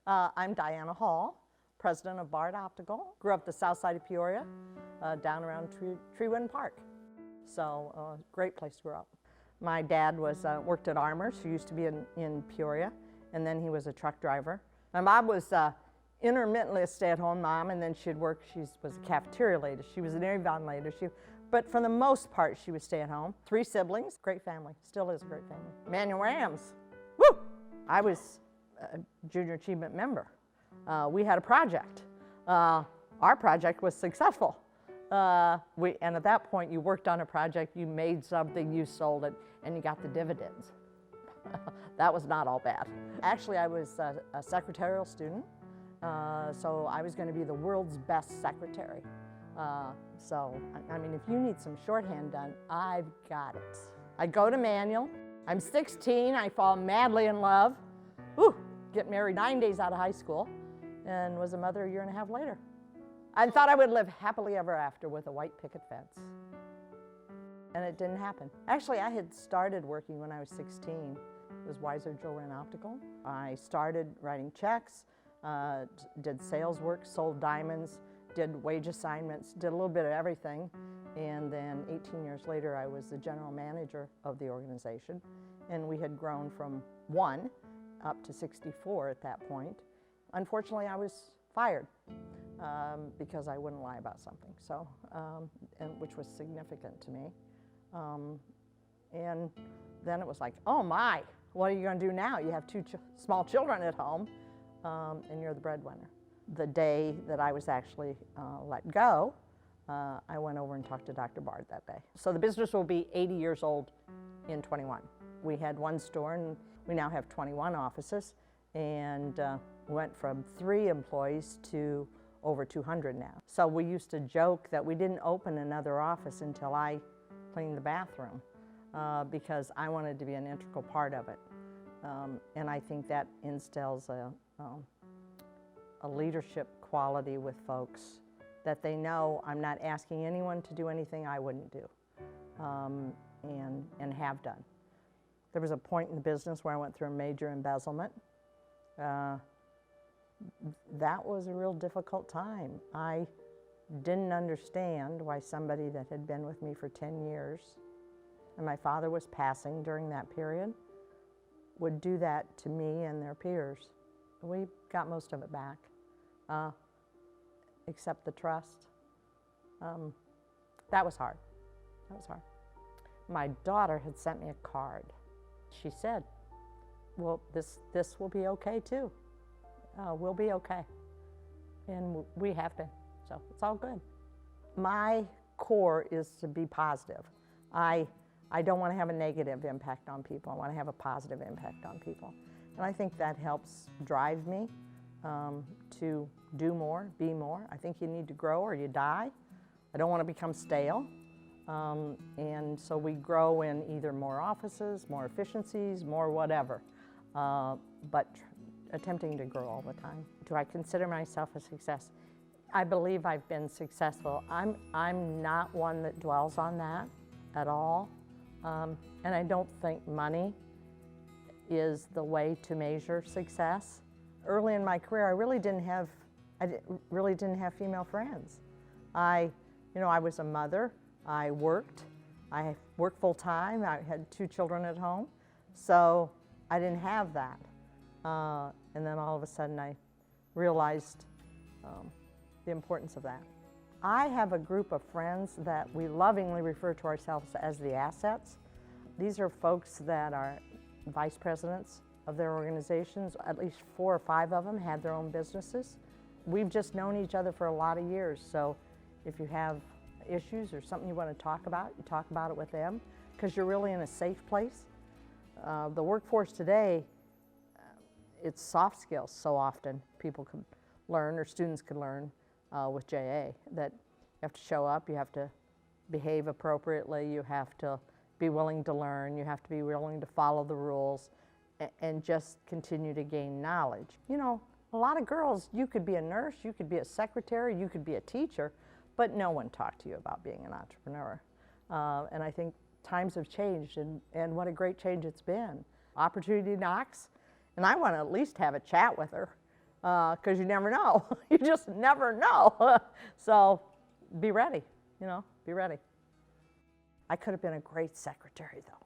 I'm Diana Hall, president of Bard Optical. Grew up the south side of Peoria, down around Treewind Park. So, great place to grow up. My dad worked at Armour's, who used to be in Peoria, and then he was a truck driver. My mom was intermittently a stay-at-home mom, and then she'd work, she was a cafeteria lady, she was an Avon lady, but for the most part, she would stay at home. 3 siblings, great family, still is a great family. Manual Rams, woo! I was a junior achievement member. We had a project. Our project was successful. And at that point, you worked on a project, you made something, you sold it, and you got the dividends. That was not all bad. Actually, I was a secretarial student, so I was going to be the world's best secretary. So, I mean, if you need some shorthand done, I've got it. I go to manual. I'm 16. I fall madly in love. Whew, get married 9 days out of high school, and was a mother a year and a half later. I thought I would live happily ever after with a white picket fence. And it didn't happen. Actually, I had started working when I was 16. It was Weiser Jewelry and Optical. I started writing checks, did sales work, sold diamonds, did wage assignments, did a little bit of everything. And then 18 years later, I was the general manager of the organization. And we had grown from 1 up to 64 at that point. Unfortunately, I was fired because I wouldn't lie about something, so, which was significant to me. And then it was like, oh my, what are you going to do now? You have 2 small children at home, and you're the breadwinner. The day that I was actually let go, I went over and talked to Dr. Bard that day. So the business will be 80 years old in 21. We had 1 store, and we now have 21 offices, and went from 3 employees to over 200 now. So we used to joke that we didn't open another office until I cleaned the bathroom because I wanted to be an integral part of it. And I think that instills a leadership quality with folks that they know I'm not asking anyone to do anything I wouldn't do and have done. There was a point in the business where I went through a major embezzlement. That was a real difficult time. I didn't understand why somebody that had been with me for 10 years, and my father was passing during that period, would do that to me and their peers. We got most of it back, except the trust. That was hard. That was hard. My daughter had sent me a card. She said, well, this will be okay too. We'll be okay. And we have been, so it's all good. My core is to be positive. I don't want to have a negative impact on people. I want to have a positive impact on people. And I think that helps drive me to do more, be more. I think you need to grow or you die. I don't want to become stale. And so we grow in either more offices, more efficiencies, more whatever. But attempting to grow all the time. Do I consider myself a success? I believe I've been successful. I'm not one that dwells on that at all. And I don't think money is the way to measure success. Early in my career, I really didn't have female friends. I was a mother. I worked full time. I had 2 children at home. So I didn't have that. And then all of a sudden I realized the importance of that. I have a group of friends that we lovingly refer to ourselves as the assets. These are folks that are vice presidents of their organizations. At least 4 or 5 of them had their own businesses. We've just known each other for a lot of years, so if you have issues or something you want to talk about, you talk about it with them, because you're really in a safe place. The workforce today, it's soft skills so often people could learn, or students could learn with JA, that you have to show up, you have to behave appropriately, you have to be willing to learn, you have to be willing to follow the rules, and just continue to gain knowledge. You know, a lot of girls, you could be a nurse, you could be a secretary, you could be a teacher, but no one talked to you about being an entrepreneur. And I think times have changed, and what a great change it's been. Opportunity knocks, and I want to at least have a chat with her. because you never know. You just never know. So be ready, be ready. I could have been a great secretary, though.